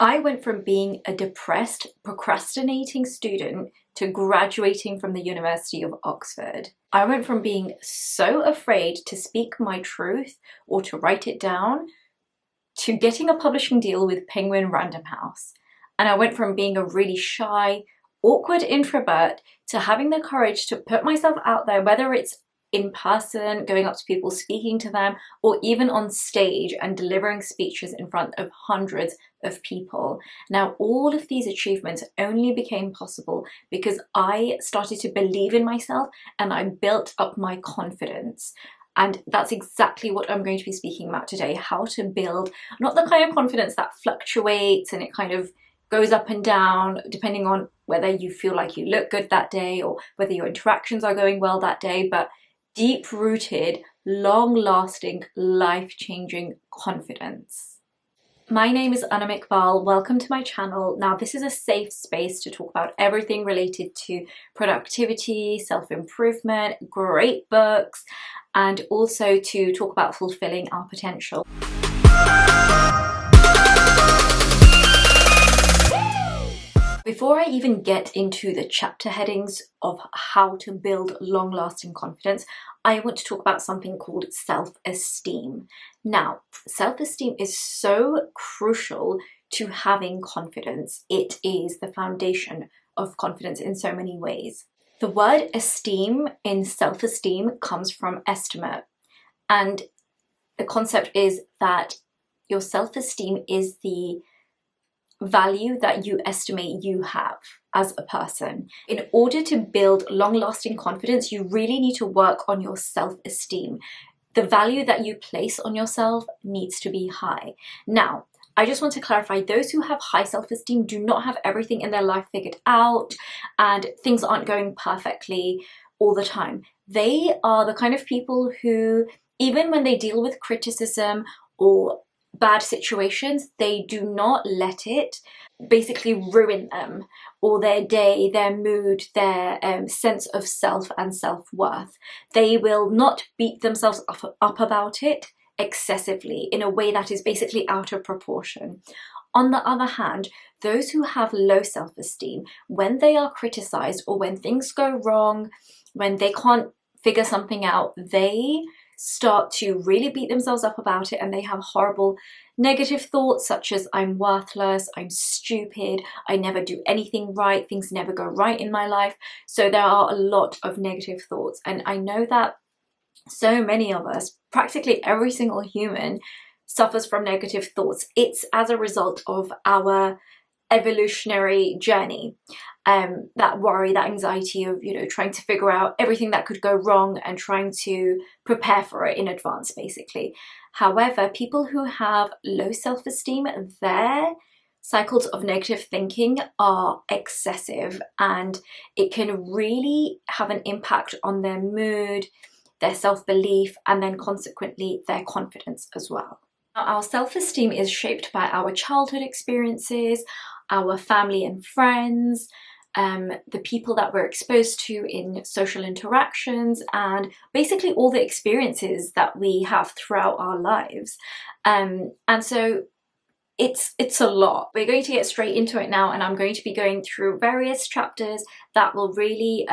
I went from being a depressed, procrastinating student to graduating from the University of Oxford. I went from being so afraid to speak my truth or to write it down to getting a publishing deal with Penguin Random House. And I went from being a really shy, awkward introvert to having the courage to put myself out there, whether it's in person, going up to people, speaking to them, or even on stage and delivering speeches in front of hundreds of people. Now, all of these achievements only became possible because I started to believe in myself and I built up my confidence. And that's exactly what I'm going to be speaking about today, how to build not the kind of confidence that fluctuates and it kind of goes up and down depending on whether you feel like you look good that day or whether your interactions are going well that day, but deep-rooted, long-lasting, life-changing confidence. My name is Anam Iqbal. Welcome to my channel. Now, this is a safe space to talk about everything related to productivity, self-improvement, great books, and also to talk about fulfilling our potential. Before I even get into the chapter headings of how to build long-lasting confidence, I want to talk about something called self-esteem. Now, self-esteem is so crucial to having confidence. It is the foundation of confidence in so many ways. The word esteem in self-esteem comes from estimate, and the concept is that your self-esteem is the value that you estimate you have as a person. In order to build long-lasting confidence, you really need to work on your self-esteem. The value that you place on yourself needs to be high. Now, I just want to clarify, those who have high self-esteem do not have everything in their life figured out and things aren't going perfectly all the time. They are the kind of people who, even when they deal with criticism or bad situations, they do not let it basically ruin them or their day, their mood, their sense of self and self-worth. They will not beat themselves up about it excessively in a way that is basically out of proportion. On the other hand, those who have low self-esteem, when they are criticized or when things go wrong, when they can't figure something out, they start to really beat themselves up about it, and they have horrible negative thoughts such as I'm worthless, I'm stupid, I never do anything right, things never go right in my life. So there are a lot of negative thoughts, and I know that so many of us, practically every single human, suffers from negative thoughts. It's as a result of our evolutionary journey. That worry, that anxiety of, trying to figure out everything that could go wrong and trying to prepare for it in advance, basically. However, people who have low self-esteem, their cycles of negative thinking are excessive, and it can really have an impact on their mood, their self-belief, and then consequently their confidence as well. Our self-esteem is shaped by our childhood experiences, our family and friends, the people that we're exposed to in social interactions, and basically all the experiences that we have throughout our lives. And so it's a lot. We're going to get straight into it now, and I'm going to be going through various chapters that will really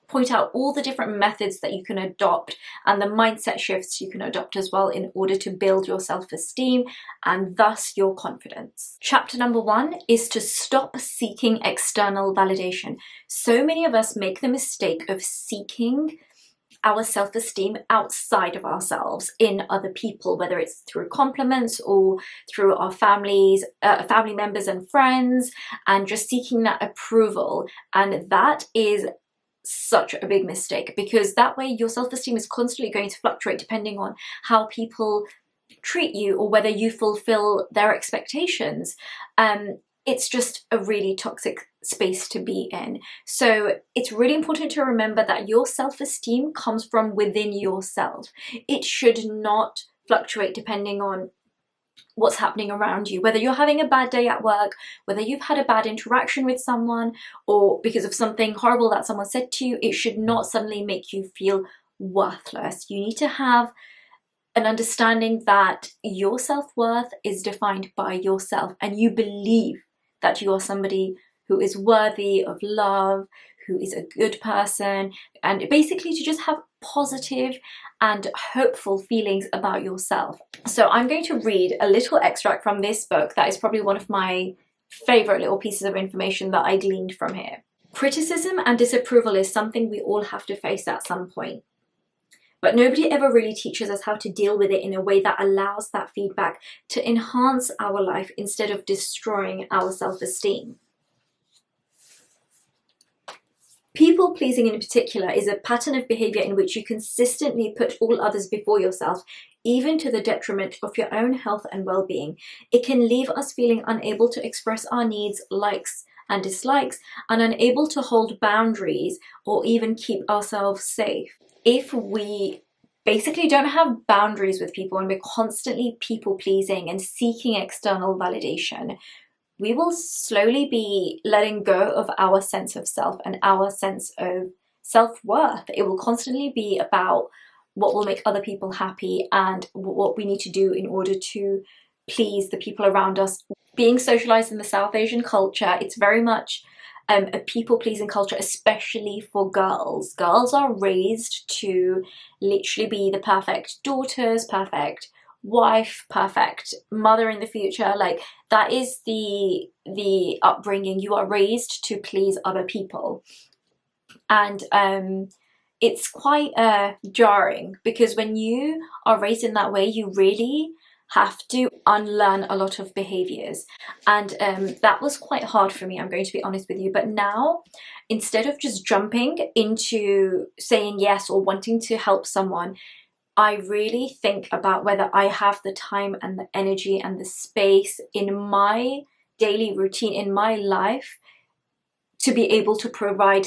point out all the different methods that you can adopt and the mindset shifts you can adopt as well in order to build your self-esteem and thus your confidence. Chapter number 1 is to stop seeking external validation. So many of us make the mistake of seeking our self-esteem outside of ourselves in other people, whether it's through compliments or through our family members and friends, and just seeking that approval. And that is such a big mistake, because that way your self-esteem is constantly going to fluctuate depending on how people treat you or whether you fulfill their expectations. It's just a really toxic space to be in. So it's really important to remember that your self-esteem comes from within yourself. It should not fluctuate depending on what's happening around you, whether you're having a bad day at work, whether you've had a bad interaction with someone, or because of something horrible that someone said to you. It should not suddenly make you feel worthless. You need to have an understanding that your self-worth is defined by yourself, and you believe that you are somebody who is worthy of love, who is a good person, and basically to just have positive and hopeful feelings about yourself. So I'm going to read a little extract from this book that is probably one of my favorite little pieces of information that I gleaned from here. Criticism and disapproval is something we all have to face at some point. But nobody ever really teaches us how to deal with it in a way that allows that feedback to enhance our life instead of destroying our self-esteem. People-pleasing in particular is a pattern of behavior in which you consistently put all others before yourself, even to the detriment of your own health and well-being. It can leave us feeling unable to express our needs, likes, and dislikes, and unable to hold boundaries or even keep ourselves safe. If we basically don't have boundaries with people and we're constantly people-pleasing and seeking external validation, we will slowly be letting go of our sense of self and our sense of self-worth. It will constantly be about what will make other people happy and what we need to do in order to please the people around us. Being socialized in the South Asian culture, it's very much a people-pleasing culture, especially for girls. Girls are raised to literally be the perfect daughters, perfect wife, perfect mother in the future. Like, that is the upbringing. You are raised to please other people, and it's quite jarring, because when you are raised in that way, you really have to unlearn a lot of behaviors, and that was quite hard for me, I'm going to be honest with you. But now, instead of just jumping into saying yes or wanting to help someone, I really think about whether I have the time and the energy and the space in my daily routine, in my life, to be able to provide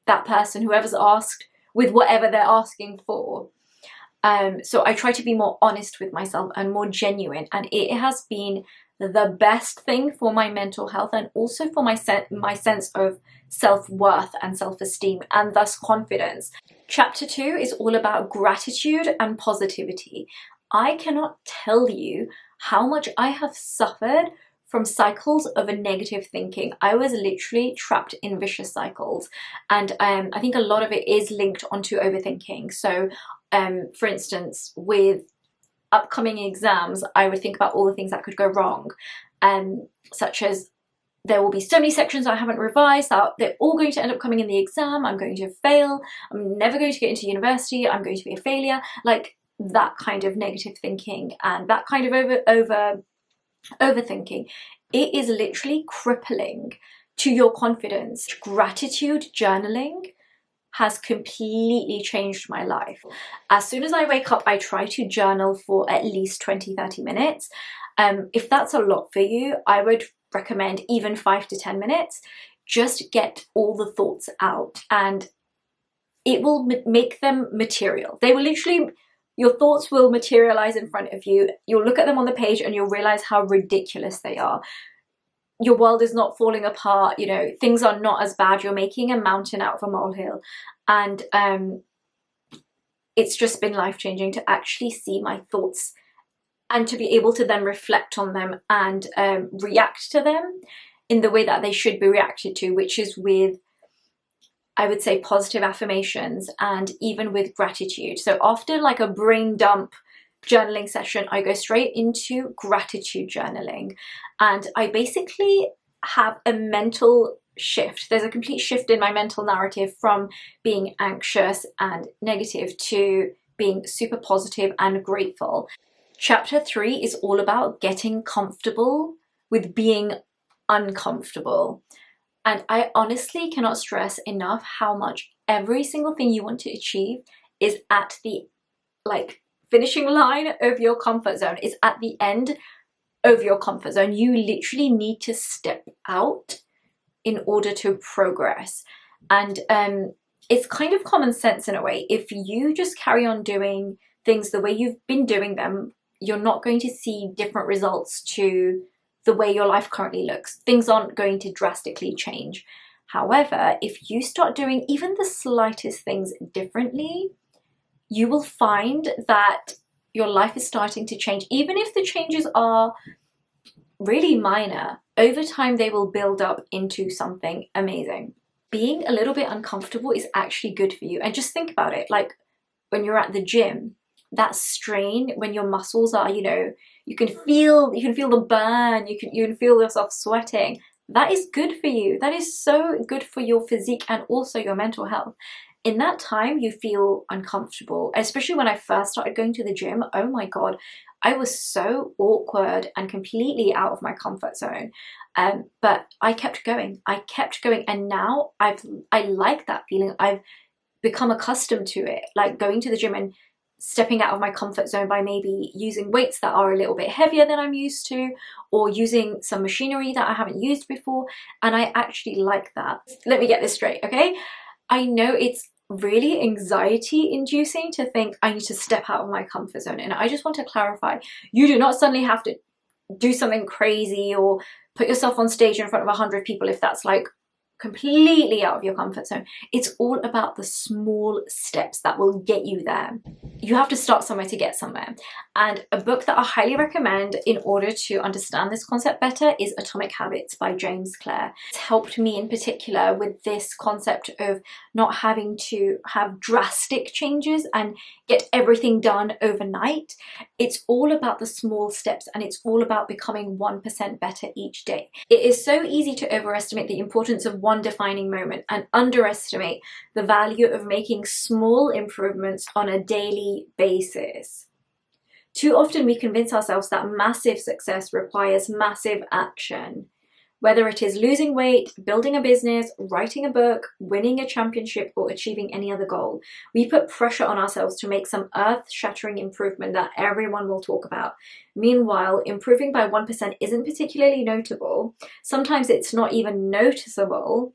that person, whoever's asked, with whatever they're asking for. So I try to be more honest with myself and more genuine, and it has been the best thing for my mental health and also for my sense of self-worth and self-esteem, and thus confidence. Chapter 2 is all about gratitude and positivity. I cannot tell you how much I have suffered from cycles of a negative thinking. I was literally trapped in vicious cycles, and I think a lot of it is linked onto overthinking. So for instance, with upcoming exams, I would think about all the things that could go wrong, such as there will be so many sections I haven't revised that they're all going to end up coming in the exam. I'm going to fail. I'm never going to get into university. I'm going to be a failure. Like, that kind of negative thinking and that kind of overthinking, it is literally crippling to your confidence. Gratitude journaling has completely changed my life. As soon as I wake up, I try to journal for at least 20-30 minutes. If that's a lot for you, I would recommend even 5 to 10 minutes. Just get all the thoughts out, and it will make them material. They will literally, your thoughts will materialize in front of you. You'll look at them on the page and you'll realize how ridiculous they are. Your world is not falling apart, you know, things are not as bad. You're making a mountain out of a molehill. And it's just been life-changing to actually see my thoughts and to be able to then reflect on them and react to them in the way that they should be reacted to, which is with, I would say, positive affirmations and even with gratitude. So after like a brain dump journaling session, I go straight into gratitude journaling, and I basically have a mental shift. There's a complete shift in my mental narrative from being anxious and negative to being super positive and grateful. Chapter 3 is all about getting comfortable with being uncomfortable. And I honestly cannot stress enough how much every single thing you want to achieve is at the finishing line of your comfort zone. It's at the end of your comfort zone. You literally need to step out in order to progress. And it's kind of common sense in a way. If you just carry on doing things the way you've been doing them, you're not going to see different results to the way your life currently looks. Things aren't going to drastically change. However, if you start doing even the slightest things differently, you will find that your life is starting to change, even if the changes are really minor, over time they will build up into something amazing. Being a little bit uncomfortable is actually good for you. And just think about it, like when you're at the gym, that strain, when your muscles are, you know, you can feel the burn, you can feel yourself sweating. That is good for you. That is so good for your physique and also your mental health. In that time, you feel uncomfortable, especially when I first started going to the gym. Oh my God, I was so awkward and completely out of my comfort zone. But I kept going, and now I like that feeling. I've become accustomed to it, like going to the gym and stepping out of my comfort zone by maybe using weights that are a little bit heavier than I'm used to, or using some machinery that I haven't used before, and I actually like that. Let me get this straight, okay? I know it's really anxiety inducing to think I need to step out of my comfort zone, and I just want to clarify, you do not suddenly have to do something crazy or put yourself on stage in front of 100 people if that's like completely out of your comfort zone. It's all about the small steps that will get you there. You have to start somewhere to get somewhere. And a book that I highly recommend in order to understand this concept better is Atomic Habits by James Clear. It's helped me in particular with this concept of not having to have drastic changes and get everything done overnight. It's all about the small steps, and it's all about becoming 1% better each day. It is so easy to overestimate the importance of one defining moment and underestimate the value of making small improvements on a daily basis. Too often we convince ourselves that massive success requires massive action. Whether it is losing weight, building a business, writing a book, winning a championship, or achieving any other goal, we put pressure on ourselves to make some earth-shattering improvement that everyone will talk about. Meanwhile, improving by 1% isn't particularly notable. Sometimes it's not even noticeable,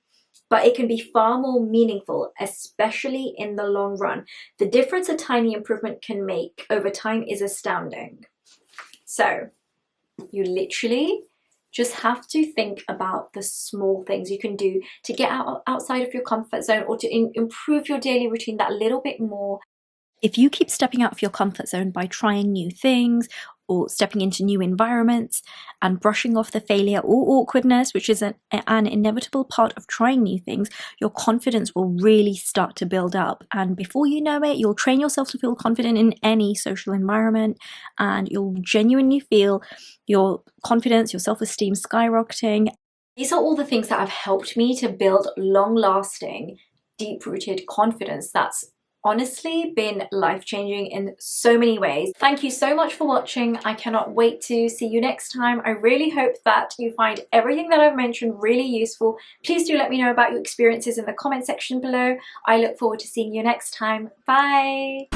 but it can be far more meaningful, especially in the long run. The difference a tiny improvement can make over time is astounding. So, you literally just have to think about the small things you can do to get outside of your comfort zone, or to improve your daily routine that little bit more. If you keep stepping out of your comfort zone by trying new things or stepping into new environments and brushing off the failure or awkwardness, which is an inevitable part of trying new things, your confidence will really start to build up. And before you know it, you'll train yourself to feel confident in any social environment, and you'll genuinely feel your confidence, your self-esteem skyrocketing. These are all the things that have helped me to build long-lasting, deep-rooted confidence that's honestly been life-changing in so many ways. Thank you so much for watching. I cannot wait to see you next time. I really hope that you find everything that I've mentioned really useful. Please do let me know about your experiences in the comment section below. I look forward to seeing you next time. Bye!